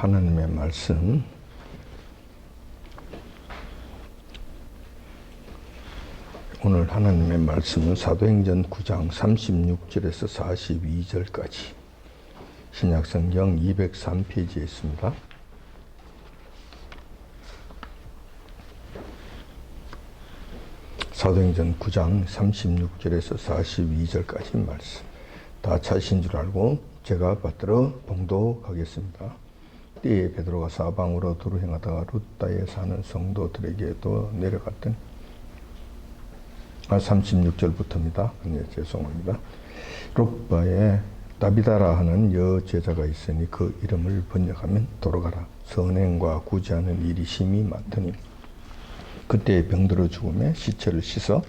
하나님의 말씀 오늘 하나님의 말씀은 사도행전 9장 36절에서 42절까지 신약성경 203페이지에 있습니다. 사도행전 9장 36절에서 42절까지 말씀 다 찾으신 줄 알고 제가 받들어 봉독하겠습니다. 때에 베드로가 사방으로 두루 행하다가 루다에 사는 성도들에게도 내려갔더니 36절부터입니다. 네, 죄송합니다. 룹바에 다비다라 하는 여제자가 있으니 그 이름을 번역하면 돌아가라. 선행과 구제하는 일이 심히 많더니 그때 병들어 죽음에 시체를 씻어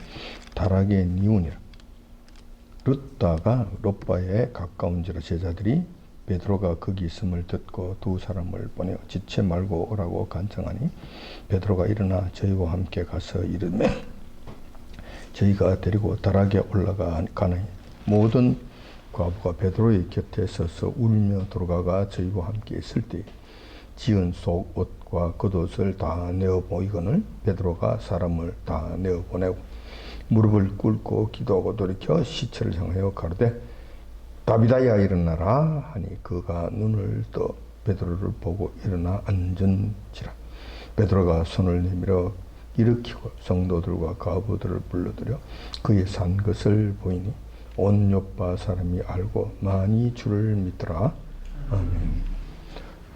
다락에 뉘우니라. 루다가 룹바에 가까운지라 제자들이 베드로가 거기 있음을 듣고 두 사람을 보내어 지체 말고 오라고 간청하니 베드로가 일어나 저희와 함께 가서 이르매 저희가 데리고 다락에 올라가나니 모든 과부가 베드로의 곁에 서서 울며 돌아가 저희와 함께 있을 때 지은 속옷과 겉옷을 다 내어 보이거늘 베드로가 사람을 다 내어 보내고 무릎을 꿇고 기도하고 돌이켜 시체를 향하여 가로되 다비다야 일어나라 하니 그가 눈을 떠 베드로를 보고 일어나 앉은지라. 베드로가 손을 내밀어 일으키고 성도들과 과부들을 불러들여 그의 산 것을 보이니 온 요파 사람이 알고 많이 주를 믿더라. 아멘.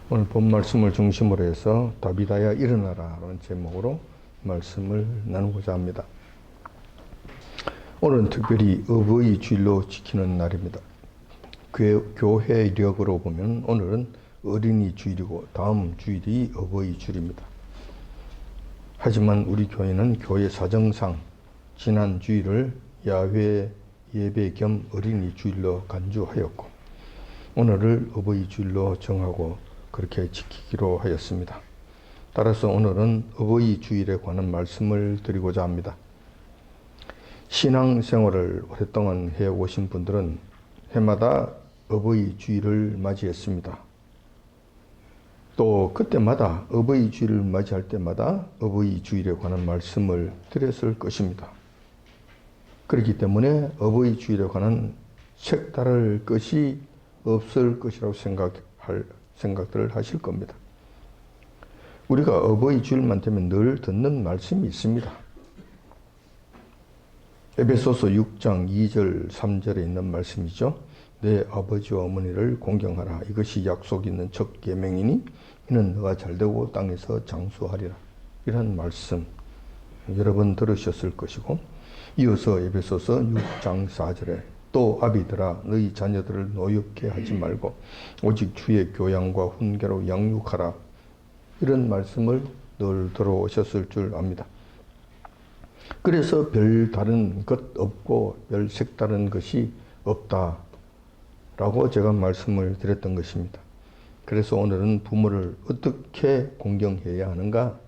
오늘 본 말씀을 중심으로 해서 다비다야 일어나라 라는 제목으로 말씀을 나누고자 합니다. 오늘은 특별히 어버이 주일로 지키는 날입니다. 교회 이력으로 보면 오늘은 어린이 주일이고 다음 주일이 어버이 주일입니다. 하지만 우리 교회는 교회 사정상 지난 주일을 야훼 예배 겸 어린이 주일로 간주하였고 오늘을 어버이 주일로 정하고 그렇게 지키기로 하였습니다. 따라서 오늘은 어버이 주일에 관한 말씀을 드리고자 합니다. 신앙생활을 오랫동안 해오신 분들은 해마다 어버이 주일을 맞이했습니다. 또 그때마다 어버이 주일을 맞이할 때마다 어버이 주일에 관한 말씀을 드렸을 것입니다. 그렇기 때문에 어버이 주일에 관한 색다를 것이 없을 것이라고 생각들을 하실 겁니다. 우리가 어버이 주일만 되면 늘 듣는 말씀이 있습니다. 에베소서 6장 2절 3절에 있는 말씀이죠. 내 아버지와 어머니를 공경하라. 이것이 약속 있는 첫 계명이니 이는 너가 잘되고 땅에서 장수하리라. 이런 말씀 여러 번 들으셨을 것이고 이어서 에베소서 6장 4절에 또 아비들아 너희 자녀들을 노엽게 하지 말고 오직 주의 교양과 훈계로 양육하라. 이런 말씀을 늘 들어오셨을 줄 압니다. 그래서 별 다른 것 없고 별 색다른 것이 없다 라고 제가 말씀을 드렸던 것입니다. 그래서 오늘은 부모를 어떻게 공경해야 하는가,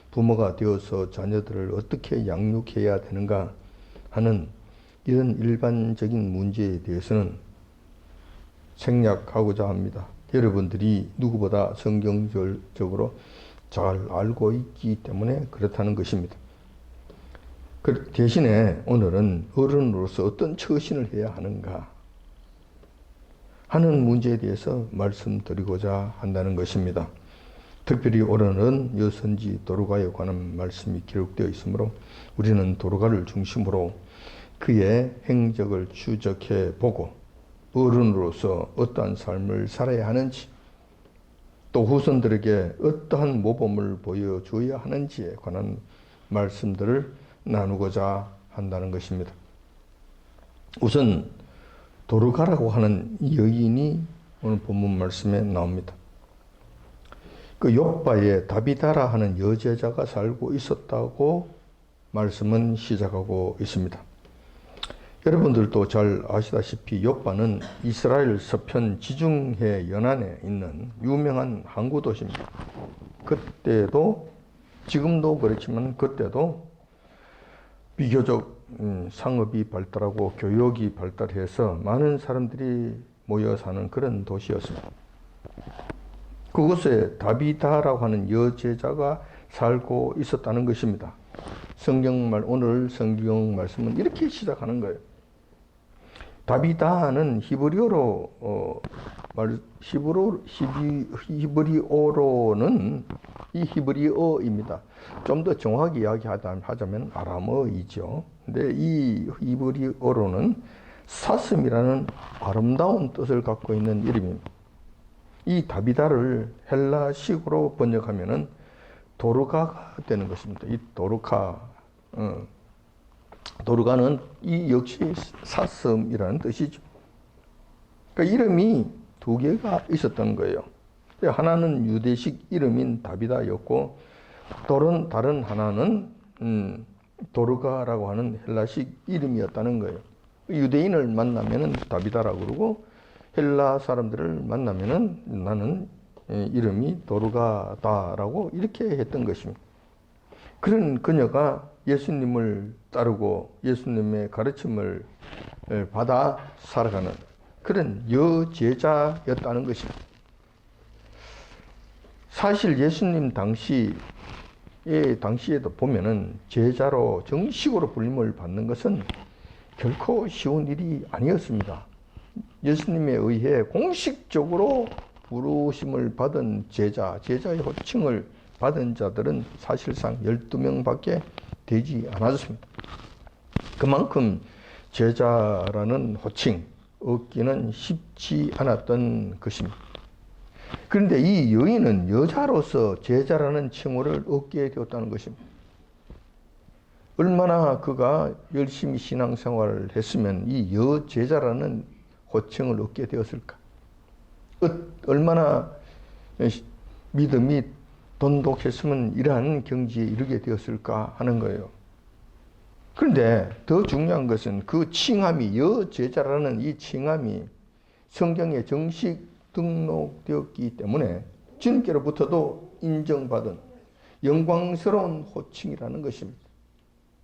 부모가 되어서 자녀들을 어떻게 양육해야 되는가 하는 이런 일반적인 문제에 대해서는 생략하고자 합니다. 여러분들이 누구보다 성경적으로 잘 알고 있기 때문에 그렇다는 것입니다. 대신에 오늘은 어른으로서 어떤 처신을 해야 하는가 하는 문제에 대해서 말씀드리고자 한다는 것입니다. 특별히 오늘은 여선지 도르가에 관한 말씀이 기록되어 있으므로 우리는 도르가를 중심으로 그의 행적을 추적해 보고 어른으로서 어떠한 삶을 살아야 하는지 또 후손들에게 어떠한 모범을 보여줘야 하는지에 관한 말씀들을 나누고자 한다는 것입니다. 우선 도르가라고 하는 여인이 오늘 본문 말씀에 나옵니다. 그 욥바에 다비다라 하는 여제자가 살고 있었다고 말씀은 시작하고 있습니다. 여러분들도 잘 아시다시피 욥바는 이스라엘 서편 지중해 연안에 있는 유명한 항구 도시입니다. 그때도 지금도 그렇지만 그때도 비교적 상업이 발달하고 교역이 발달해서 많은 사람들이 모여 사는 그런 도시였습니다. 그곳에 다비다라고 하는 여제자가 살고 있었다는 것입니다. 오늘 성경 말씀은 이렇게 시작하는 거예요. 다비다는 히브리어로는 이 히브리어입니다. 좀 더 정확히 이야기하자면 아람어이죠. 근데 이 히브리어로는 사슴이라는 아름다운 뜻을 갖고 있는 이름입니다. 이 다비다를 헬라식으로 번역하면은 도르가가 되는 것입니다. 이 도르가는 이 역시 사슴이라는 뜻이죠. 그러니까 이름이 두 개가 있었던 거예요. 하나는 유대식 이름인 다비다였고, 다른 하나는 도르가라고 하는 헬라식 이름이었다는 거예요. 유대인을 만나면은 다비다라고 그러고, 헬라 사람들을 만나면은 나는 이름이 도르가다라고 이렇게 했던 것입니다. 그런 그녀가 예수님을 따르고 예수님의 가르침을 받아 살아가는 그런 여제자였다는 것입니다. 사실 예수님 당시에도 보면은 제자로 정식으로 불림을 받는 것은 결코 쉬운 일이 아니었습니다. 예수님에 의해 공식적으로 부르심을 받은 제자의 호칭을 받은 자들은 사실상 12명밖에 되지 않았습니다. 그만큼 제자라는 호칭 얻기는 쉽지 않았던 것입니다. 그런데 이 여인은 여자로서 제자라는 칭호를 얻게 되었다는 것입니다. 얼마나 그가 열심히 신앙생활을 했으면 이 여제자라는 호칭을 얻게 되었을까? 얼마나 믿음이 돈독했으면 이러한 경지에 이르게 되었을까 하는 거예요. 그런데 더 중요한 것은 그 칭함이, 여제자라는 이 칭함이 성경에 정식 등록되었기 때문에 주님께로부터도 인정받은 영광스러운 호칭이라는 것입니다.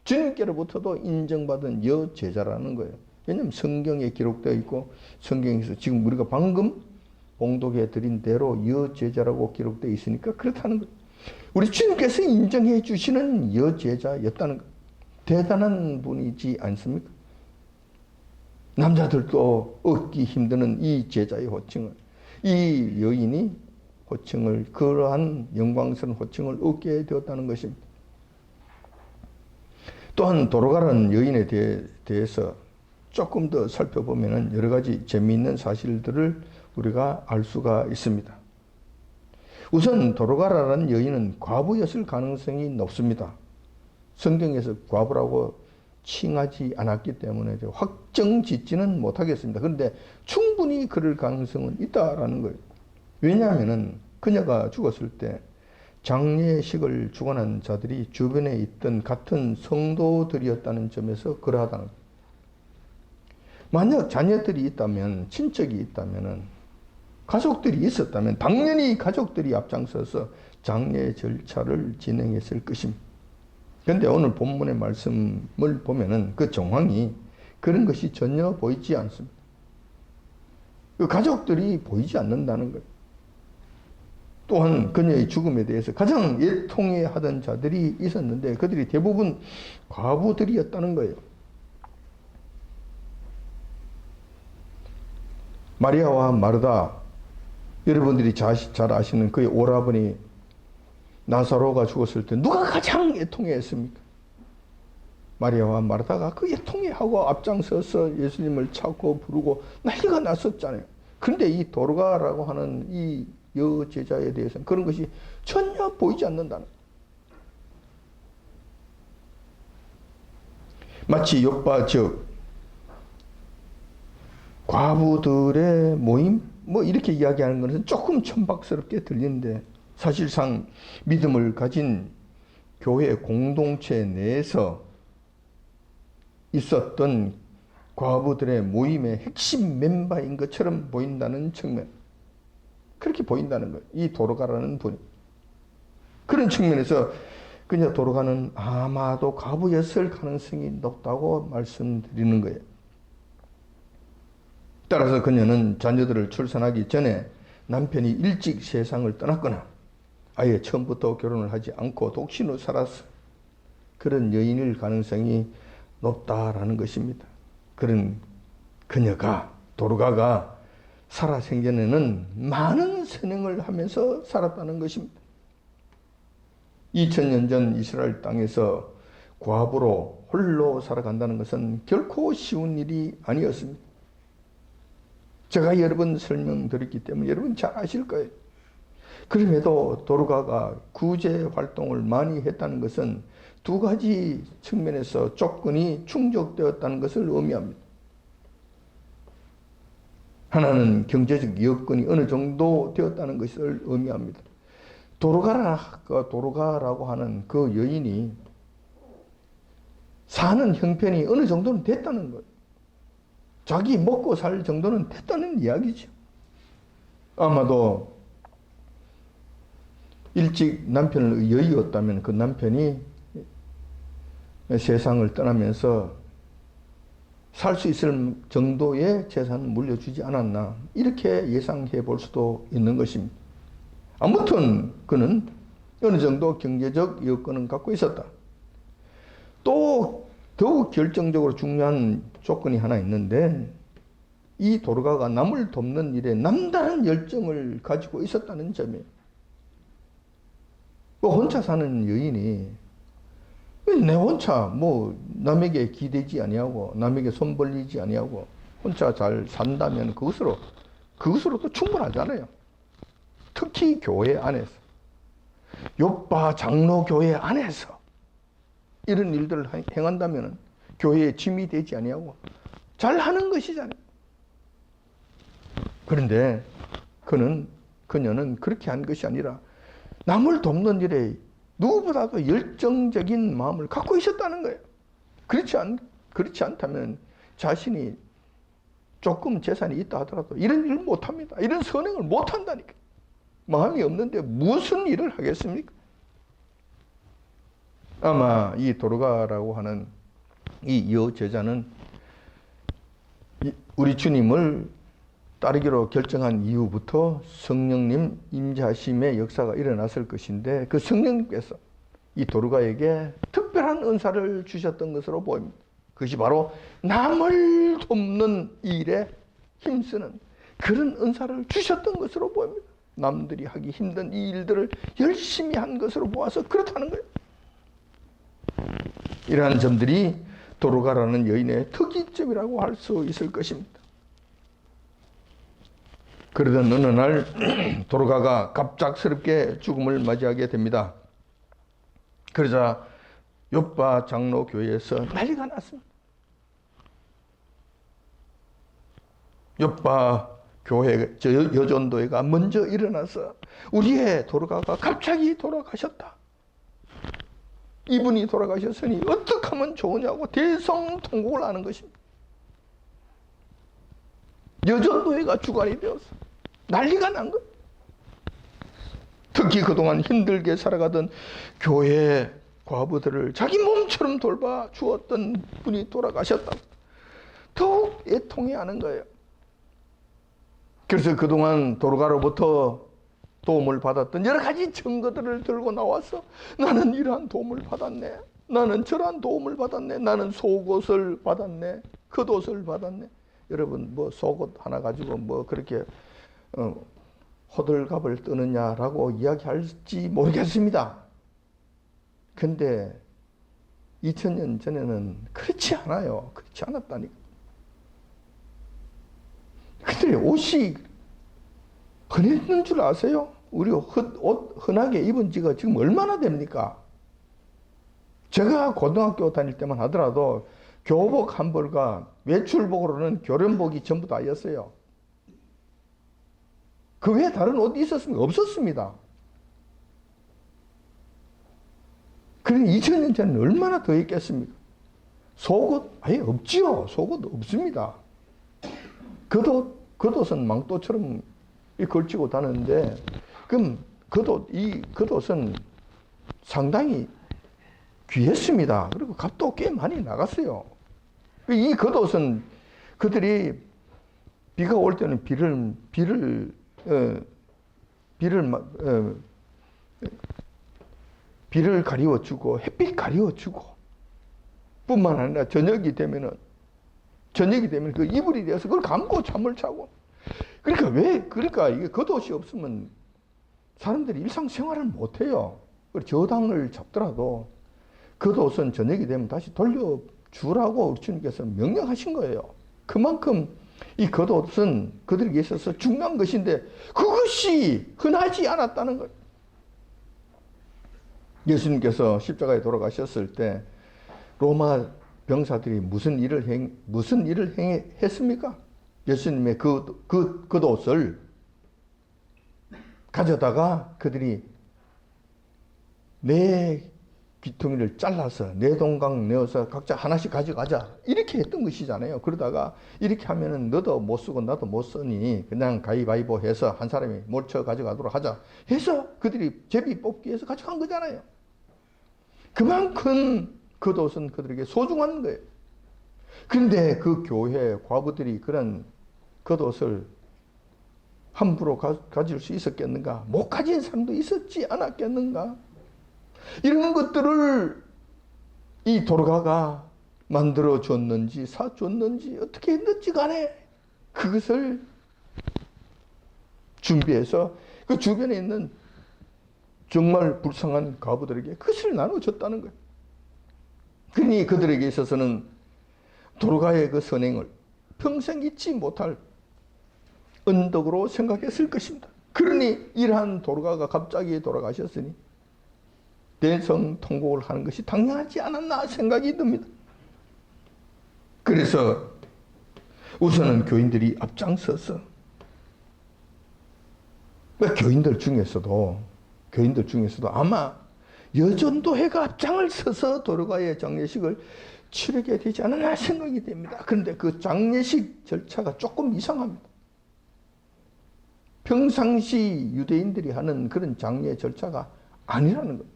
주님께로부터도 인정받은 여제자라는 거예요. 왜냐하면 성경에 기록되어 있고 성경에서 지금 우리가 방금 봉독해 드린 대로 여제자라고 기록되어 있으니까 그렇다는 거예요. 우리 주님께서 인정해 주시는 여제자였다는 거예요. 대단한 분이지 않습니까? 남자들도 얻기 힘드는 이 제자의 호칭을, 이 여인이 그러한 영광스러운 호칭을 얻게 되었다는 것입니다. 또한 도로가라는 여인에 대해서 조금 더 살펴보면 여러 가지 재미있는 사실들을 우리가 알 수가 있습니다. 우선 도로가라는 여인은 과부였을 가능성이 높습니다. 성경에서 과부라고 칭하지 않았기 때문에 확정 짓지는 못하겠습니다. 그런데 충분히 그럴 가능성은 있다라는 거예요. 왜냐하면 그녀가 죽었을 때 장례식을 주관한 자들이 주변에 있던 같은 성도들이었다는 점에서 그러하다는 거예요. 만약 자녀들이 있다면, 친척이 있다면, 가족들이 있었다면 당연히 가족들이 앞장서서 장례 절차를 진행했을 것입니다. 그런데 오늘 본문의 말씀을 보면은 그 정황이 그런 것이 전혀 보이지 않습니다. 그 가족들이 보이지 않는다는 거예요. 또한 그녀의 죽음에 대해서 가장 애통해하던 자들이 있었는데 그들이 대부분 과부들이었다는 거예요. 마리아와 마르다, 여러분들이 잘 아시는 그의 오라버니 나사로가 죽었을 때 누가 가장 애통해했습니까? 마리아와 마르다가 그 애통해하고 앞장서서 예수님을 찾고 부르고 난리가 났었잖아요. 그런데 이 도르가라고 하는 이 여제자에 대해서는 그런 것이 전혀 보이지 않는다는 거예요. 마치 욥바 즉 과부들의 모임 이렇게 이야기하는 것은 조금 천박스럽게 들리는데 사실상 믿음을 가진 교회 공동체 내에서 있었던 과부들의 모임의 핵심 멤버인 것처럼 보인다는 측면, 그렇게 보인다는 거예요. 이 도로가라는 분이. 그런 측면에서 그녀 도로가는 아마도 과부였을 가능성이 높다고 말씀드리는 거예요. 따라서 그녀는 자녀들을 출산하기 전에 남편이 일찍 세상을 떠났거나 아예 처음부터 결혼을 하지 않고 독신으로 살았어. 그런 여인일 가능성이 높다라는 것입니다. 그런 그녀가, 도르가가 사라 생전에는 많은 선행을 하면서 살았다는 것입니다. 2000년 전 이스라엘 땅에서 과부로 홀로 살아간다는 것은 결코 쉬운 일이 아니었습니다. 제가 여러 번 설명드렸기 때문에 여러분 잘 아실 거예요. 그럼에도 도르가가 구제 활동을 많이 했다는 것은 두 가지 측면에서 조건이 충족되었다는 것을 의미합니다. 하나는 경제적 여건이 어느 정도 되었다는 것을 의미합니다. 도르가라고 하는 그 여인이 사는 형편이 어느 정도는 됐다는 거예요. 자기 먹고 살 정도는 됐다는 이야기죠. 아마도 일찍 남편을 여의었다면 그 남편이 세상을 떠나면서 살 수 있을 정도의 재산을 물려주지 않았나 이렇게 예상해 볼 수도 있는 것입니다. 아무튼 그는 어느 정도 경제적 여건은 갖고 있었다. 또 더욱 결정적으로 중요한 조건이 하나 있는데 이 도르가가 남을 돕는 일에 남다른 열정을 가지고 있었다는 점이에요. 혼자 사는 여인이 내 혼자 뭐 남에게 기대지 아니하고 남에게 손 벌리지 아니하고 혼자 잘 산다면 그것으로도 충분하잖아요. 특히 교회 안에서 요빠 장로 교회 안에서 이런 일들을 행한다면 교회에 짐이 되지 아니하고 잘하는 것이잖아요. 그런데 그녀는 그렇게 한 것이 아니라 남을 돕는 일에 누구보다도 열정적인 마음을 갖고 있었다는 거예요. 그렇지 않다면 자신이 조금 재산이 있다 하더라도 이런 일을 못합니다. 이런 선행을 못한다니까. 마음이 없는데 무슨 일을 하겠습니까? 아마 이 도르가라고 하는 이 여제자는 우리 주님을 따르기로 결정한 이후부터 성령님 임재하심의 역사가 일어났을 것인데 그 성령님께서 이 도르가에게 특별한 은사를 주셨던 것으로 보입니다. 그것이 바로 남을 돕는 일에 힘쓰는 그런 은사를 주셨던 것으로 보입니다. 남들이 하기 힘든 이 일들을 열심히 한 것으로 보아서 그렇다는 거예요. 이러한 점들이 도르가라는 여인의 특이점이라고 할 수 있을 것입니다. 그러던 어느 날 도르가가 갑작스럽게 죽음을 맞이하게 됩니다. 그러자 요빠 장로 교회에서 난리가 났습니다. 요빠 교회 여전도회가 먼저 일어나서 우리의 도르가가 갑자기 돌아가셨다. 이분이 돌아가셨으니 어떻게 하면 좋으냐고 대성통곡을 하는 것입니다. 여전도회가 주관이 되어서 난리가 난 거예요. 특히 그동안 힘들게 살아가던 교회 과부들을 자기 몸처럼 돌봐 주었던 분이 돌아가셨다고 더욱 애통해하는 거예요. 그래서 그동안 도르가로부터 도움을 받았던 여러 가지 증거들을 들고 나와서 나는 이러한 도움을 받았네. 나는 저러한 도움을 받았네. 나는 속옷을 받았네. 겉옷을 받았네. 여러분 뭐 속옷 하나 가지고 뭐 그렇게 호들갑을 뜨느냐라고 이야기할지 모르겠습니다. 근데 2000년 전에는 그렇지 않아요. 그렇지 않았다니까. 근데 옷이 흔했는 줄 아세요? 우리 옷 흔하게 입은 지가 지금 얼마나 됩니까? 제가 고등학교 다닐 때만 하더라도 교복 한 벌과 외출복으로는 교련복이 전부 다였어요. 그 외에 다른 옷이 있었습니까? 없었습니다. 그런데 2000년 전에는 얼마나 더 있겠습니까? 속옷 아예 없지요. 속옷 없습니다. 겉옷은 망토처럼 걸치고 다녔는데 그럼 이 겉옷은 상당히 귀했습니다. 그리고 값도 꽤 많이 나갔어요. 이 겉옷은 그들이 비가 올 때는 비를 비를 가리워주고 햇빛 가리워주고 뿐만 아니라 저녁이 되면 그 이불이 되어서 그걸 감고 잠을 자고. 그러니까 이게 겉옷이 없으면 사람들이 일상생활을 못해요. 저당을 잡더라도 겉옷은 저녁이 되면 다시 돌려주라고 주님께서 명령하신 거예요. 그만큼 이 겉옷은 그들에게 있어서 중요한 것인데 그것이 흔하지 않았다는 거예요. 예수님께서 십자가에 돌아가셨을 때 로마 병사들이 무슨 일을 했습니까? 예수님의 그 겉옷을 가져다가 그들이 네 귀퉁이를 잘라서 네 동강 내어서 각자 하나씩 가져가자 이렇게 했던 것이잖아요. 그러다가 이렇게 하면은 너도 못 쓰고 나도 못 쓰니 그냥 가위바위보 해서 한 사람이 몰쳐 가져가도록 하자 해서 그들이 제비 뽑기 위해서 가져간 거잖아요. 그만큼 겉옷은 그들에게 소중한 거예요. 그런데 그 교회 과부들이 그런 겉옷을 함부로 가질 수 있었겠는가? 못 가진 사람도 있었지 않았겠는가? 이런 것들을 이 도르가가 만들어줬는지 사줬는지 어떻게 했는지 간에 그것을 준비해서 그 주변에 있는 정말 불쌍한 과부들에게 그것을 나눠줬다는 거예요. 그러니 그들에게 있어서는 도르가의 그 선행을 평생 잊지 못할 은덕으로 생각했을 것입니다. 그러니 이러한 도르가가 갑자기 돌아가셨으니 대성통곡을 하는 것이 당연하지 않았나 생각이 듭니다. 그래서 우선은 교인들이 앞장서서 교인들 중에서도 아마 여전도회가 앞장을 서서 도르가의 장례식을 치르게 되지 않았나 생각이 됩니다. 그런데 그 장례식 절차가 조금 이상합니다. 평상시 유대인들이 하는 그런 장례 절차가 아니라는 겁니다.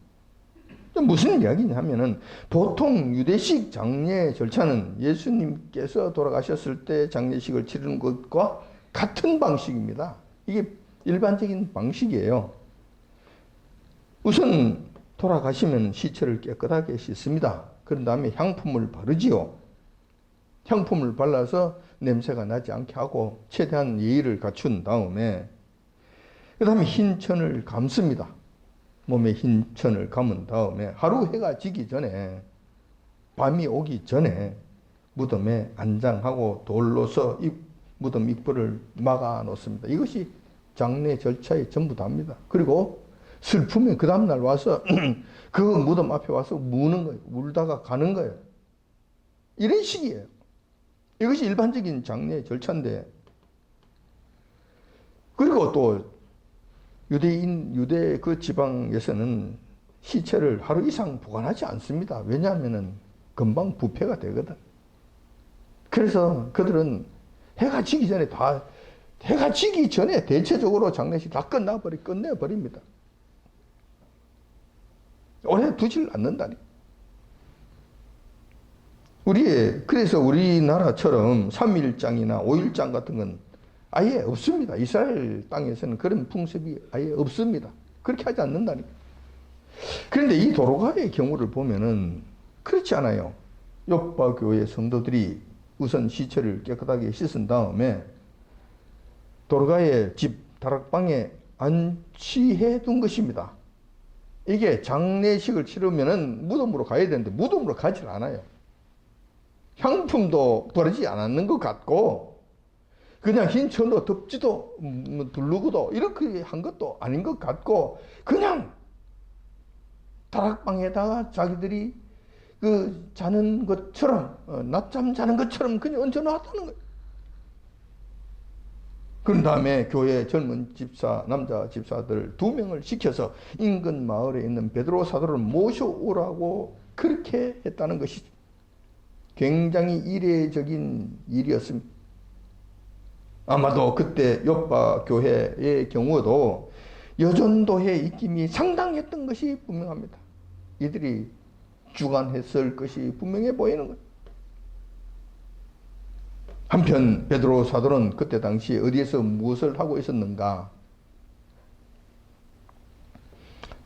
무슨 이야기냐면은 보통 유대식 장례 절차는 예수님께서 돌아가셨을 때 장례식을 치르는 것과 같은 방식입니다. 이게 일반적인 방식이에요. 우선 돌아가시면 시체를 깨끗하게 씻습니다. 그런 다음에 향품을 바르지요. 향품을 발라서 냄새가 나지 않게 하고 최대한 예의를 갖춘 다음에 그 다음에 흰 천을 감습니다. 몸에 흰 천을 감은 다음에 하루 해가 지기 전에 밤이 오기 전에 무덤에 안장하고 돌로서 무덤 입구를 막아 놓습니다. 이것이 장례 절차의 전부 다입니다. 그리고 슬프면 그 다음날 와서 그 무덤 앞에 와서 무는 거예요. 울다가 가는 거예요. 이런 식이에요. 이것이 일반적인 장례 절차인데, 그리고 또 유대 그 지방에서는 시체를 하루 이상 보관하지 않습니다. 왜냐하면은 금방 부패가 되거든. 그래서 그들은 해가 지기 전에 대체적으로 장례식 다 끝내버립니다. 오래 두질 않는다니. 그래서 우리나라처럼 3일장이나 5일장 같은 건 아예 없습니다. 이스라엘 땅에서는 그런 풍습이 아예 없습니다. 그렇게 하지 않는다니까. 그런데 이 도르가의 경우를 보면은 그렇지 않아요. 요파 교회 성도들이 우선 시체를 깨끗하게 씻은 다음에 도르가의 집 다락방에 안치해 둔 것입니다. 이게 장례식을 치르면은 무덤으로 가야 되는데 무덤으로 가질 않아요. 향품도 바르지 않았는 것 같고 그냥 흰 천으로 덮지도 두르고도 이렇게 한 것도 아닌 것 같고 그냥 다락방에다가 자기들이 그 자는 것처럼 낮잠 자는 것처럼 그냥 얹어놨다는 거예요. 그런 다음에 교회 젊은 남자 집사들 2명을 시켜서 인근 마을에 있는 베드로 사도를 모셔오라고 그렇게 했다는 것이죠. 굉장히 이례적인 일이었습니다. 아마도 그때 요파 교회의 경우도 여전도의 입김이 상당했던 것이 분명합니다. 이들이 주관했을 것이 분명해 보이는 거예요. 한편 베드로 사도는 그때 당시 어디에서 무엇을 하고 있었는가?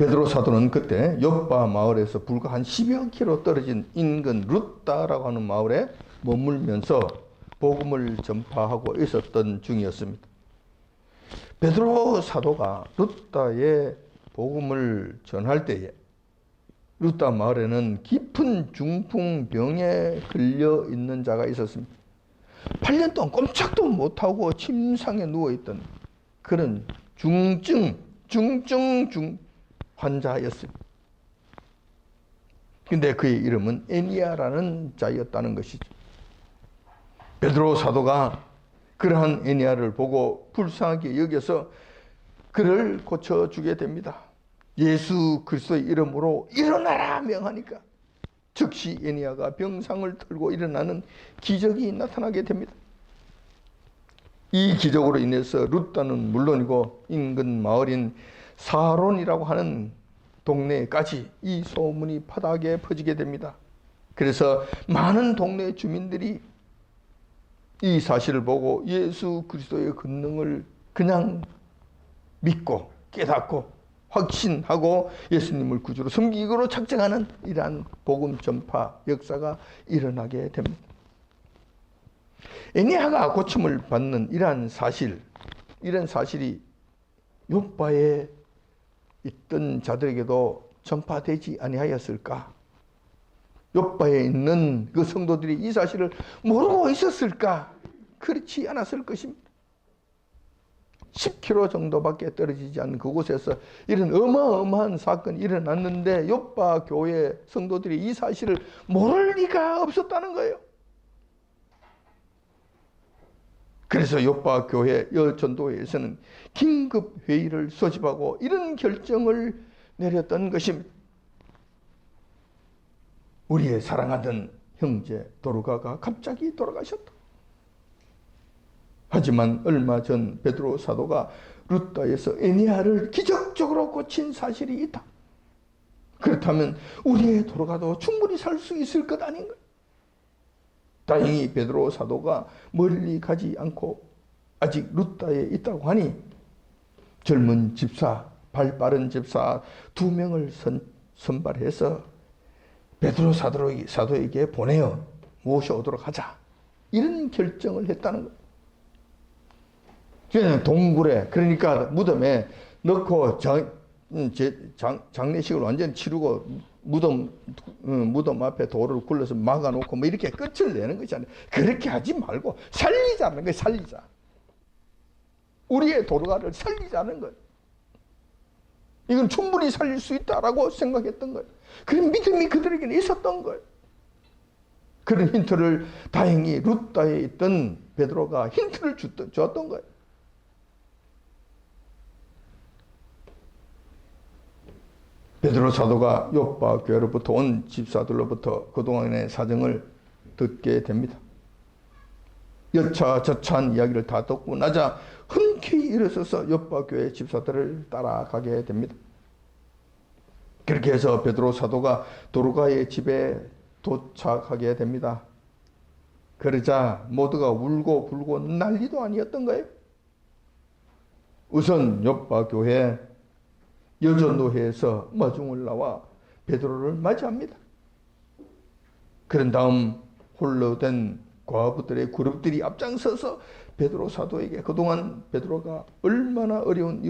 베드로 사도는 그때 욥바 마을에서 불과 한 10여 킬로 떨어진 인근 루따라고 하는 마을에 머물면서 복음을 전파하고 있었던 중이었습니다. 베드로 사도가 루따에 복음을 전할 때에 루따 마을에는 깊은 중풍병에 걸려 있는 자가 있었습니다. 8년 동안 꼼짝도 못하고 침상에 누워있던 그런 중증 환자였습니다. 근데 그의 이름은 에니아라는 자였다는 것이죠. 베드로 사도가 그러한 에니아를 보고 불쌍하게 여겨서 그를 고쳐주게 됩니다. 예수 그리스도의 이름으로 일어나라 명하니까 즉시 에니아가 병상을 털고 일어나는 기적이 나타나게 됩니다. 이 기적으로 인해서 루따는 물론이고 인근 마을인 사론이라고 하는 동네까지 이 소문이 파다하게 퍼지게 됩니다. 그래서 많은 동네 주민들이 이 사실을 보고 예수 그리스도의 권능을 그냥 믿고 깨닫고 확신하고 예수님을 구주로 섬기기로 작정하는 이러한 복음 전파 역사가 일어나게 됩니다. 에니아가 고침을 받는 이러한 사실이 욥바에 있던 자들에게도 전파되지 아니하였을까? 욥바에 있는 그 성도들이 이 사실을 모르고 있었을까? 그렇지 않았을 것입니다. 10km 정도밖에 떨어지지 않는 그곳에서 이런 어마어마한 사건이 일어났는데 욥바 교회 성도들이 이 사실을 모를 리가 없었다는 거예요. 그래서 욥바 교회 여전도회에서는 긴급 회의를 소집하고 이런 결정을 내렸던 것입니다. 우리의 사랑하던 형제 도르가가 갑자기 돌아가셨다. 하지만 얼마 전 베드로 사도가 루따에서 에니아를 기적적으로 고친 사실이 있다. 그렇다면 우리의 도르가도 충분히 살 수 있을 것 아닌가? 다행히 베드로 사도가 멀리 가지 않고 아직 루따에 있다고 하니 젊은 집사, 발빠른 집사 2명을 선발해서 베드로 사도에게 보내어 모셔오도록 하자. 이런 결정을 했다는 거예요. 그냥 동굴에, 그러니까 무덤에 넣고 장례식을 완전히 치르고 무덤 앞에 돌을 굴러서 막아놓고 뭐 이렇게 끝을 내는 것이잖아요. 그렇게 하지 말고 살리자는 거예요. 살리자. 우리의 도르가를 살리자는 거예요. 이건 충분히 살릴 수 있다라고 생각했던 거예요. 그런 믿음이 그들에게는 있었던 거예요. 그런 힌트를 다행히 루따에 있던 베드로가 힌트를 줬던 거예요. 베드로 사도가 욥바 교회로부터 온 집사들로부터 그동안의 사정을 듣게 됩니다. 여차저차한 이야기를 다 듣고 나자 흔쾌히 일어서서 욥바 교회 집사들을 따라가게 됩니다. 그렇게 해서 베드로 사도가 도르가의 집에 도착하게 됩니다. 그러자 모두가 울고 불고 난리도 아니었던 거예요. 우선 욥바 교회 여전도회에서 마중을 나와 베드로를 맞이합니다. 그런 다음 홀로 된 과부들의 그룹들이 앞장서서 베드로 사도에게 그동안 베드로가 얼마나 어려운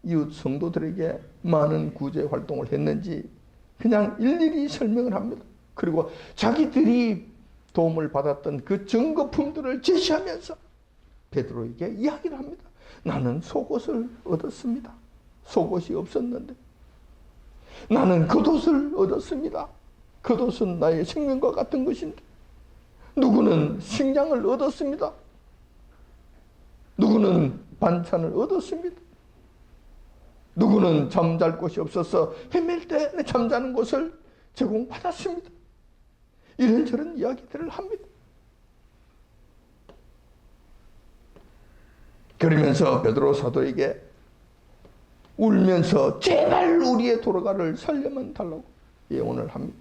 이웃 성도들에게 많은 구제 활동을 했는지 그냥 일일이 설명을 합니다. 그리고 자기들이 도움을 받았던 그 증거품들을 제시하면서 베드로에게 이야기를 합니다. 나는 속옷을 얻었습니다. 속옷이 없었는데 나는 겉옷을 얻었습니다. 겉옷은 나의 생명과 같은 것인데 누구는 식량을 얻었습니다. 누구는 반찬을 얻었습니다. 누구는 잠잘 곳이 없어서 헤맬 때 잠자는 곳을 제공받았습니다. 이런저런 이야기들을 합니다. 그러면서 베드로 사도에게 울면서 제발 우리의 도르가를 살려만 달라고 예언을 합니다.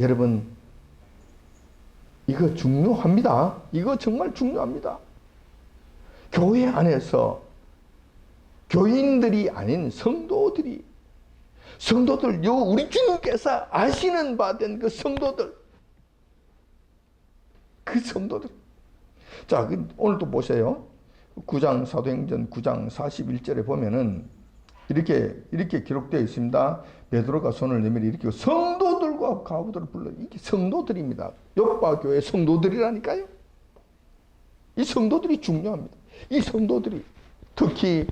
여러분, 이거 중요합니다. 이거 정말 중요합니다. 교회 안에서 교인들이 아닌 성도들이, 성도들, 우리 주님께서 아시는 바 된 그 성도들, 그 성도들. 자, 오늘도 보세요. 9장, 사도행전 9장 41절에 보면은 이렇게 기록되어 있습니다. 베드로가 손을 내밀어 이렇게 성도들과 과부들을 불러. 이게 성도들입니다. 요빠 교회 성도들이라니까요. 이 성도들이 중요합니다. 이 성도들이 특히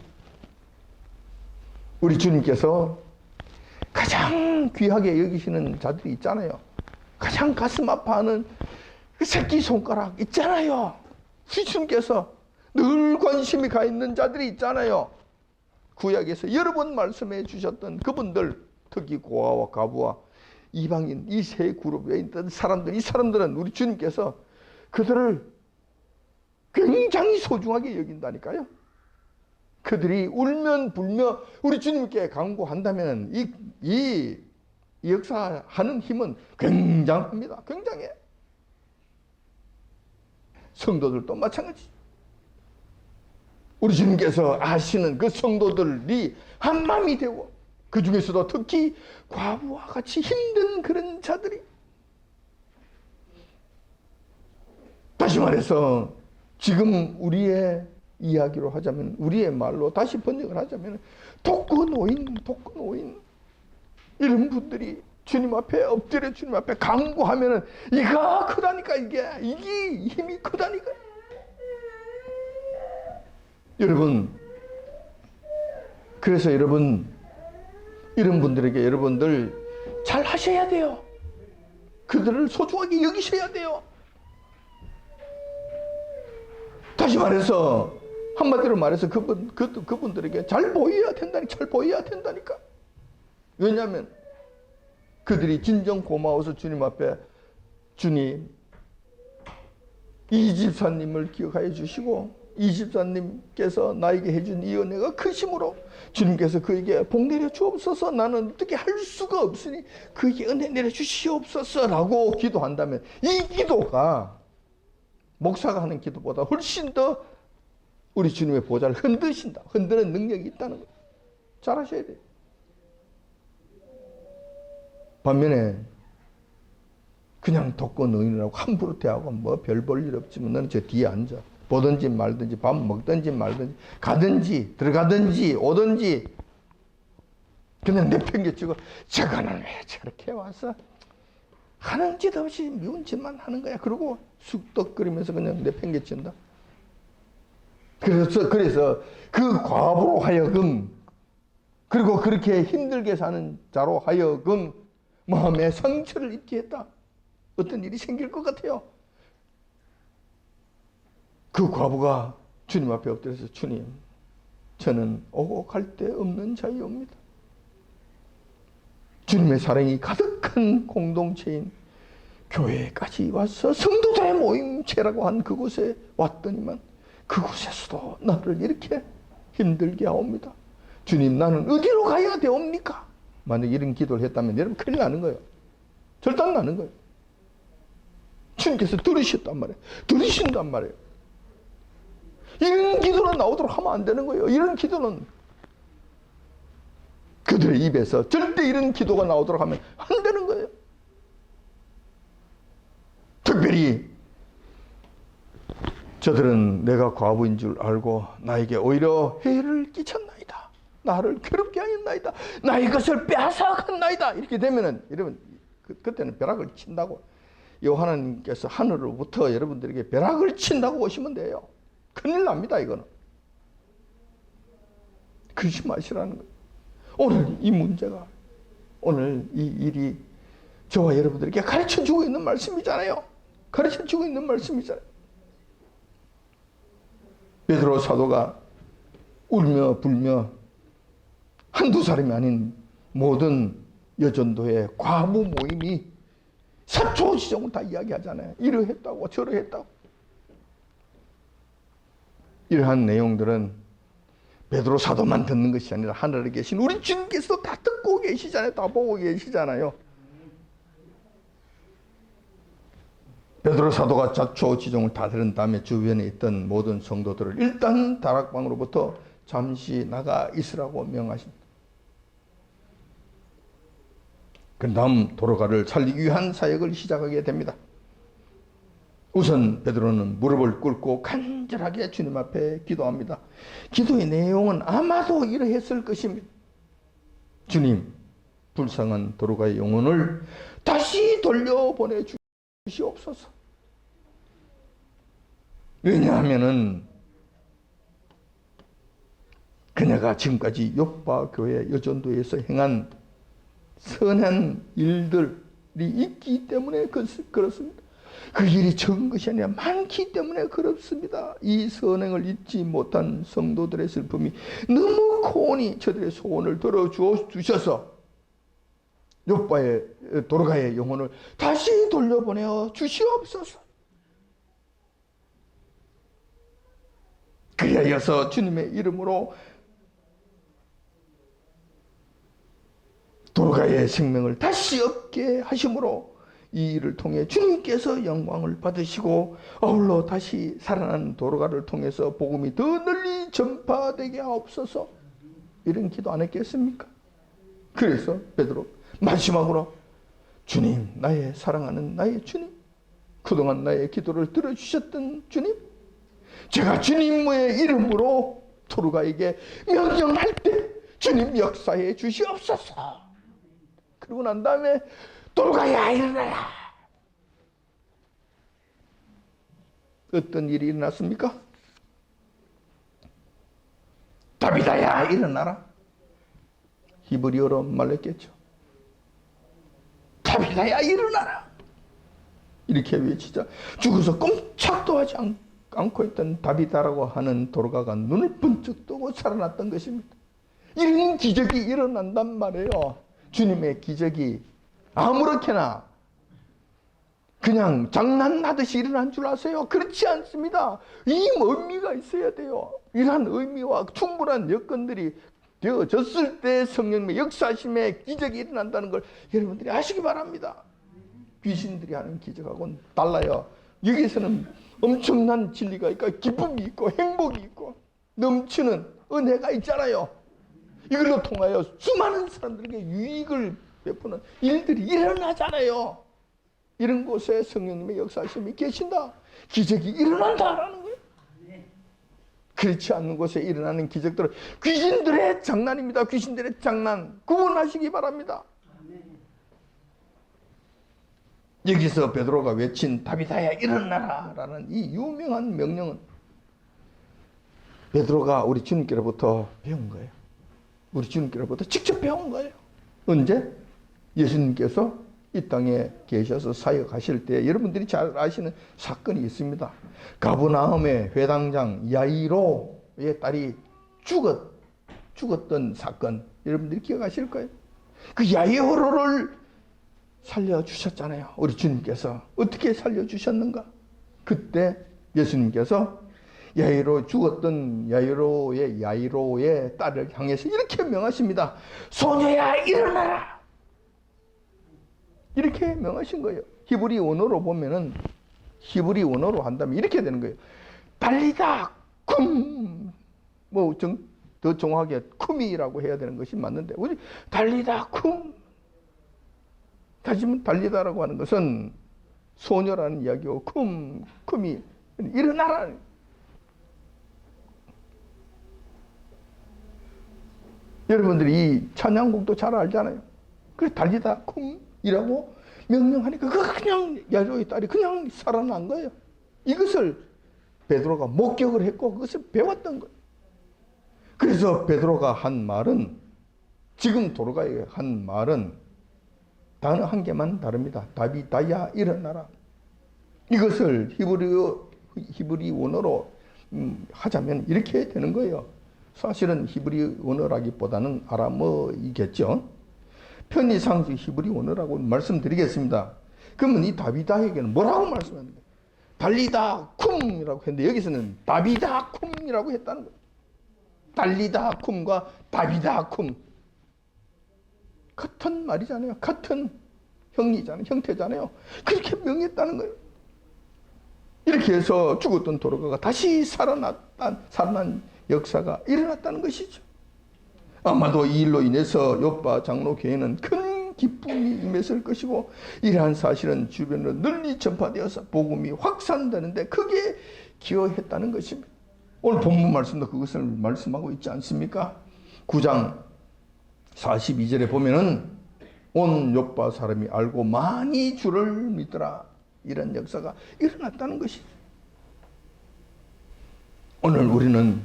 우리 주님께서 가장 귀하게 여기시는 자들이 있잖아요. 가장 가슴 아파하는 그 새끼손가락 있잖아요. 우리 주님께서 늘 관심이 가 있는 자들이 있잖아요. 구약에서 여러 번 말씀해 주셨던 그분들, 특히 고아와 과부와 이방인, 이 세 그룹에 있던 사람들, 이 사람들은 우리 주님께서 그들을 굉장히 소중하게 여긴다니까요. 그들이 울면 불며 우리 주님께 간구한다면 이 역사하는 힘은 굉장합니다. 굉장해. 성도들도 마찬가지. 우리 주님께서 아시는 그 성도들이 한마음이 되고, 그 중에서도 특히 과부와 같이 힘든 그런 자들이, 다시 말해서 지금 우리의 이야기로 하자면, 우리의 말로 다시 번역을 하자면 독거노인 이런 분들이 주님 앞에 엎드려 주님 앞에 간구하면은 이가 크다니까. 이게 힘이 크다니까. 여러분, 그래서 여러분, 이런 분들에게 여러분들 잘 하셔야 돼요. 그들을 소중하게 여기셔야 돼요. 다시 말해서, 한마디로 말해서 그분들에게 잘 보여야 된다니까. 왜냐하면 그들이 진정 고마워서 주님 앞에, 주님, 이 집사님을 기억하여 주시고 이 집사님께서 나에게 해준 이 은혜가 크심으로 주님께서 그에게 복 내려 주옵소서. 나는 어떻게 할 수가 없으니 그에게 은혜 내려 주시옵소서 라고 기도한다면, 이 기도가 목사가 하는 기도보다 훨씬 더 우리 주님의 보좌를 흔드는 능력이 있다는 거예요. 잘 하셔야 돼요. 반면에 그냥 독거노인이라고 함부로 대하고 뭐 별 볼 일 없지만 너는 저 뒤에 앉아. 보든지 말든지, 밥 먹든지 말든지, 가든지 들어가든지 오든지 그냥 내팽개치고, 저거는 왜 저렇게 와서 하는 짓 없이 미운 짓만 하는 거야. 그러고 쑥덕거리면서 그냥 내팽개친다. 그래서 그 과부로 하여금, 그리고 그렇게 힘들게 사는 자로 하여금 마음에 상처를 입게 했다. 어떤 일이 생길 것 같아요. 그 과부가 주님 앞에 엎드려서, 주님, 저는 오고 갈 데 없는 자이옵니다. 주님의 사랑이 가득한 공동체인 교회까지 와서 성도들의 모임체라고 한 그곳에 왔더니만 그곳에서도 나를 이렇게 힘들게 하옵니다. 주님, 나는 어디로 가야 되옵니까? 만약 이런 기도를 했다면 여러분 큰일 나는 거예요. 절단 나는 거예요. 주님께서 들으신단 말이에요. 이런 기도는 나오도록 하면 안 되는 거예요. 이런 기도는 그들의 입에서 절대 이런 기도가 나오도록 하면 안 되는 거예요. 특별히 저들은 내가 과부인 줄 알고 나에게 오히려 해를 끼쳤나이다. 나를 괴롭게 하였나이다. 나의 것을 빼앗아갔나이다. 이렇게 되면은 여러분, 그때는 벼락을 친다고, 하나님께서 하늘로부터 여러분들에게 벼락을 친다고 보시면 돼요. 큰일 납니다, 이거는. 그러지 마시라는 거예요. 오늘 이 문제가, 오늘 이 일이 저와 여러분들에게 가르쳐주고 있는 말씀이잖아요. 베드로 사도가 울며 불며 한두 사람이 아닌 모든 여전도의 과부 모임이 사초지종을 다 이야기하잖아요. 이러했다고 저러했다고. 이러한 내용들은 베드로 사도만 듣는 것이 아니라 하늘에 계신 우리 주님께서도 다 듣고 계시잖아요. 다 보고 계시잖아요. 베드로 사도가 자초지종을 다 들은 다음에 주변에 있던 모든 성도들을 일단 다락방으로부터 잠시 나가 있으라고 명하십니다. 그 다음 도로가를 살리기 위한 사역을 시작하게 됩니다. 우선 베드로는 무릎을 꿇고 간절하게 주님 앞에 기도합니다. 기도의 내용은 아마도 이러했을 것입니다. 주님, 불쌍한 도로가의 영혼을 다시 돌려보내 주시옵소서. 왜냐하면은 그녀가 지금까지 요빠 교회 여전도에서 행한 선한 일들이 있기 때문에 그렇습니다. 그 일이 적은 것이 아니라 많기 때문에 그렇습니다. 이 선행을 잊지 못한 성도들의 슬픔이 너무 고온이 저들의 소원을 들어주셔서 요빠의 도로가의 영혼을 다시 돌려보내어 주시옵소서. 그리하여서 주님의 이름으로 도로가의 생명을 다시 얻게 하심으로 이 일을 통해 주님께서 영광을 받으시고 아울러 다시 살아난 도로가를 통해서 복음이 더 널리 전파되게 하옵소서. 이런 기도 안 했겠습니까? 그래서 베드로 마지막으로 주님, 나의 사랑하는 나의 주님, 그동안 나의 기도를 들어주셨던 주님, 제가 주님의 이름으로 도로가에게 명령할 때 주님 역사해 주시옵소서. 그러고 난 다음에 도로가야 일어나라. 어떤 일이 일어났습니까? 다비다야 일어나라. 히브리어로 말했겠죠. 다비다야 일어나라. 이렇게 외치자 죽어서 꼼짝도 하지 않고 있던 다비다라고 하는 도로가가 눈을 번쩍 뜨고 살아났던 것입니다. 이런 기적이 일어난단 말이에요. 주님의 기적이 아무렇게나 그냥 장난하듯이 일어난 줄 아세요? 그렇지 않습니다. 이 의미가 있어야 돼요. 이러한 의미와 충분한 여건들이 되어졌을 때 성령님의 역사심의 기적이 일어난다는 걸 여러분들이 아시기 바랍니다. 귀신들이 하는 기적하고는 달라요. 여기서는 엄청난 진리가 있고 기쁨이 있고 행복이 있고 넘치는 은혜가 있잖아요. 이걸로 통하여 수많은 사람들에게 유익을 베푸는 일들이 일어나잖아요. 이런 곳에 성령님의 역사심이 계신다. 기적이 일어난다라는 거예요. 그렇지 않는 곳에 일어나는 기적들은 귀신들의 장난입니다. 귀신들의 장난 구분하시기 바랍니다. 여기서 베드로가 외친 다비다야 일어나라 라는 이 유명한 명령은 베드로가 우리 주님께로부터 배운 거예요. 우리 주님께로부터 직접 배운 거예요. 언제? 예수님께서 이 땅에 계셔서 사역하실 때 여러분들이 잘 아시는 사건이 있습니다. 가버나움의 회당장 야이로의 딸이 죽었던 사건 여러분들이 기억하실 거예요. 그 야이로를 살려주셨잖아요. 우리 주님께서 어떻게 살려주셨는가? 그때 예수님께서 죽었던 야이로의 딸을 향해서 이렇게 명하십니다. 소녀야 일어나라. 이렇게 명하신 거예요. 히브리 원어로 보면은 히브리 원어로 한다면 이렇게 되는 거예요. 달리다 쿰 더 정확하게 쿰이라고 해야 되는 것이 맞는데 우리 달리다 쿰 다시 달리다라고 하는 것은 소녀라는 이야기고 쿰이 일어나라. 여러분들이 이 찬양곡도 잘 알잖아요. 그래서 달리다 쿰이라고 명령하니까 그냥 야이로의 딸이 그냥 살아난 거예요. 이것을 베드로가 목격을 했고 그것을 배웠던 거예요. 그래서 베드로가 한 말은 지금 도로가에 한 말은 단어 한 개만 다릅니다. 다비다야 일어나라. 이것을 히브리 원어로 하자면 이렇게 되는 거예요. 사실은 히브리 원어라기보다는 아람어이겠죠. 편의상식 히브리 원어라고 말씀드리겠습니다. 그러면 이 다비다에게는 뭐라고 말씀합니까? 달리다 쿰이라고 했는데 여기서는 다비다 쿰이라고 했다는 거예요. 달리다 쿰과 다비다 쿰 같은 말이잖아요. 같은 형태잖아요. 그렇게 명했다는 거예요. 이렇게 해서 죽었던 도로가가 다시 살아난 역사가 일어났다는 것이죠. 아마도 이 일로 인해서 요파 장로교회는 큰 기쁨이 임했을 것이고, 이러한 사실은 주변으로 널리 전파되어서 복음이 확산되는데 크게 기여했다는 것입니다. 오늘 본문 말씀도 그것을 말씀하고 있지 않습니까? 9장 42절에 보면은 온 요파 사람이 알고 많이 주를 믿더라, 이런 역사가 일어났다는 것이죠. 오늘 우리는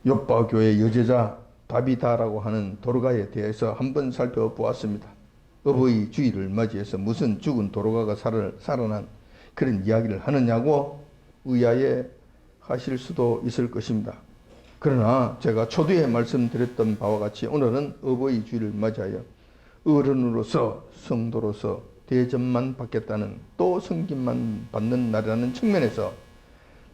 요파 교회 여제자 다비다라고 하는 도르가에 대해서 한번 살펴보았습니다. 어버이 주일을 맞이해서 무슨 죽은 도르가가 살아난 그런 이야기를 하느냐고 의아해 하실 수도 있을 것입니다. 그러나 제가 초두에 말씀드렸던 바와 같이 오늘은 어버이 주일을 맞이하여 어른으로서, 성도로서 대접만 받겠다는, 또 섬김만 받는 날이라는 측면에서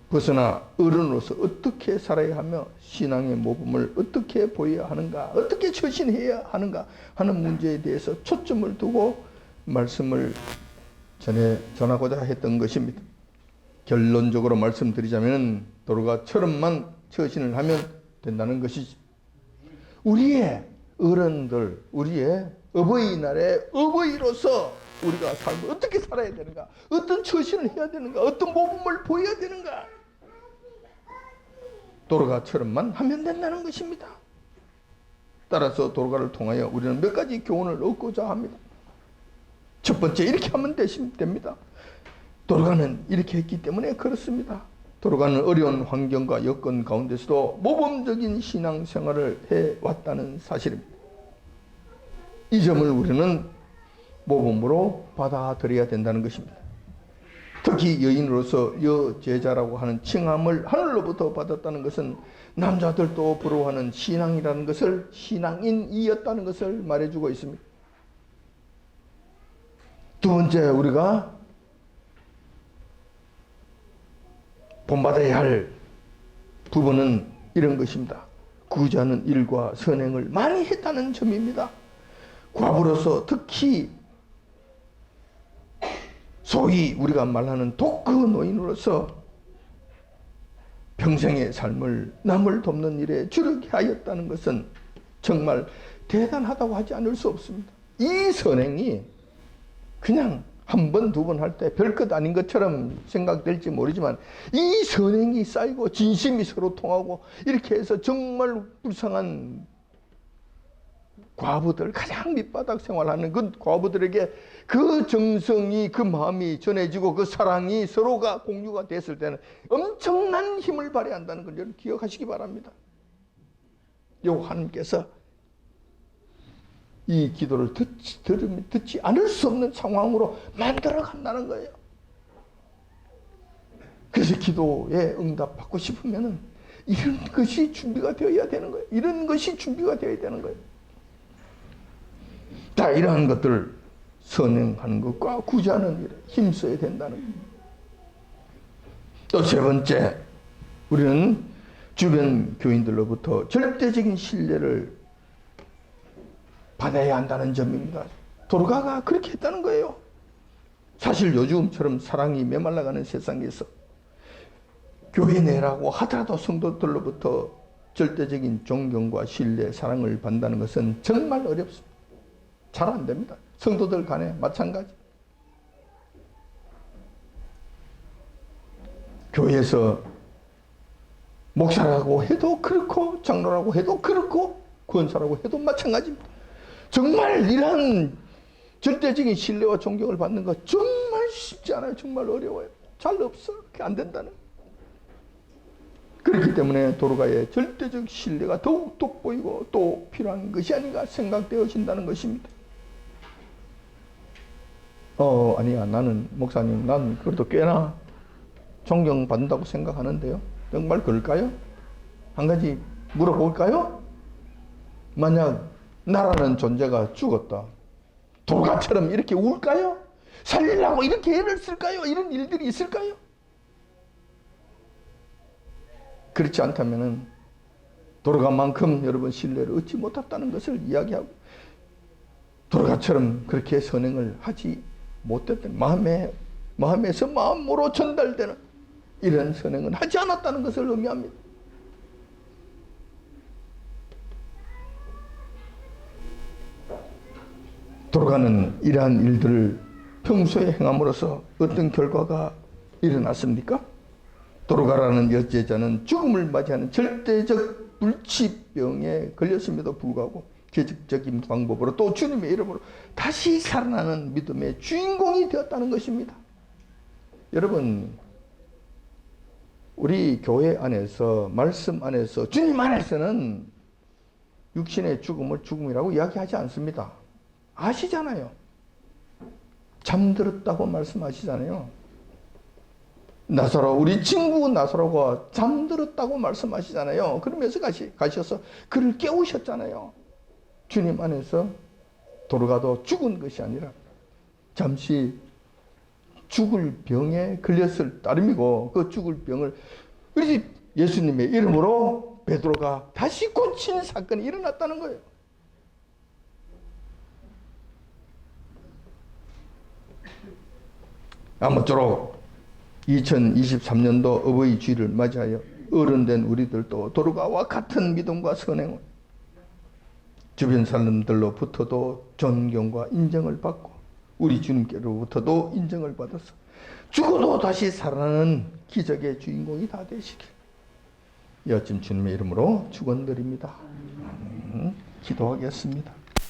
벗어나 어른으로서 어떻게 살아야 하며 신앙의 모범을 어떻게 보여야 하는가, 어떻게 처신해야 하는가 하는 문제에 대해서 초점을 두고 말씀을 전하고자 했던 것입니다. 결론적으로 말씀드리자면 도르가처럼만 처신을 하면 된다는 것이죠. 우리의 어른들, 우리의 어버이날의 어버이로서 우리가 삶을 어떻게 살아야 되는가, 어떤 처신을 해야 되는가, 어떤 모범을 보여야 되는가, 도르가처럼만 하면 된다는 것입니다. 따라서 도르가를 통하여 우리는 몇 가지 교훈을 얻고자 합니다. 첫 번째, 이렇게 하면 됩니다. 도르가는 이렇게 했기 때문에 그렇습니다. 도르가는 어려운 환경과 여건 가운데서도 모범적인 신앙생활을 해왔다는 사실입니다. 이 점을 우리는 모범으로 받아들여야 된다는 것입니다. 특히 여인으로서 여제자라고 하는 칭함을 하늘로부터 받았다는 것은 남자들도 부러워하는 신앙이라는 것을, 신앙인이었다는 것을 말해주고 있습니다. 두 번째, 우리가 본받아야 할 부분은 이런 것입니다. 구제하는 일과 선행을 많이 했다는 점입니다. 과부로서, 특히 소위 우리가 말하는 독거 노인으로서 평생의 삶을 남을 돕는 일에 주력해 하였다는 것은 정말 대단하다고 하지 않을 수 없습니다. 이 선행이 그냥 한 번, 두 번 할 때 별것 아닌 것처럼 생각될지 모르지만, 이 선행이 쌓이고 진심이 서로 통하고 이렇게 해서 정말 불쌍한 과부들, 가장 밑바닥 생활하는 그 과부들에게 그 정성이, 그 마음이 전해지고 그 사랑이 서로가 공유가 됐을 때는 엄청난 힘을 발휘한다는 걸 여러분 기억하시기 바랍니다. 요 하나님께서 이 기도를 듣지 않을 수 없는 상황으로 만들어 간다는 거예요. 그래서 기도에 응답받고 싶으면은 이런 것이 준비가 되어야 되는 거예요. 이런 것이 준비가 되어야 되는 거예요. 자, 이러한 것들을 선행하는 것과 구제하는 일에 힘써야 된다는 거예요. 또 세 번째, 우리는 주변 교인들로부터 절대적인 신뢰를 받아야 한다는 점입니다. 도르가가 그렇게 했다는 거예요. 사실 요즘처럼 사랑이 메말라가는 세상에서 교회 내라고 하더라도 성도들로부터 절대적인 존경과 신뢰, 사랑을 받는다는 것은 정말 어렵습니다. 잘 안 됩니다. 성도들 간에 마찬가지. 교회에서 목사라고 해도 그렇고, 장로라고 해도 그렇고, 권사라고 해도 마찬가지입니다. 정말 이러한 절대적인 신뢰와 존경을 받는 것 정말 쉽지 않아요. 정말 어려워요. 잘 없어. 그렇게 안 된다는. 그렇기 때문에 도르가의 절대적 신뢰가 더욱 돋보이고 또 필요한 것이 아닌가 생각되어진다는 것입니다. 아니야. 나는 목사님, 난 그래도 꽤나 존경받는다고 생각하는데요. 정말 그럴까요? 한 가지 물어볼까요? 만약 나라는 존재가 죽었다. 도르가처럼 이렇게 울까요? 살리려고 이렇게 애를 쓸까요? 이런 일들이 있을까요? 그렇지 않다면은 도르가만큼 여러분 신뢰를 얻지 못했다는 것을 이야기하고, 도르가처럼 그렇게 선행을 하지 못했던, 마음에서 마음으로 전달되는 이런 선행은 하지 않았다는 것을 의미합니다. 도로가는 이러한 일들을 평소에 행함으로써 어떤 결과가 일어났습니까? 도로가라는 여제자는 죽음을 맞이하는 절대적 불치병에 걸렸음에도 불구하고 기적적인 방법으로 또 주님의 이름으로 다시 살아나는 믿음의 주인공이 되었다는 것입니다. 여러분, 우리 교회 안에서, 말씀 안에서, 주님 안에서는 육신의 죽음을 죽음이라고 이야기하지 않습니다. 아시잖아요. 잠들었다고 말씀하시잖아요. 나사로, 우리 친구 나사로가 잠들었다고 말씀하시잖아요. 그러면서 가셔서 그를 깨우셨잖아요. 주님 안에서 도로가도 죽은 것이 아니라 잠시 죽을 병에 걸렸을 따름이고, 그 죽을 병을 우리 예수님의 이름으로 베드로가 다시 고친 사건이 일어났다는 거예요. 아무쪼록 2023년도 어버이 주일을 맞이하여 어른된 우리들도 도로가와 같은 믿음과 선행을 주변 사람들로부터도 존경과 인정을 받고 우리 주님께로부터도 인정을 받아서 죽어도 다시 살아나는 기적의 주인공이 다 되시길 이 아침 주님의 이름으로 축원드립니다. 기도하겠습니다.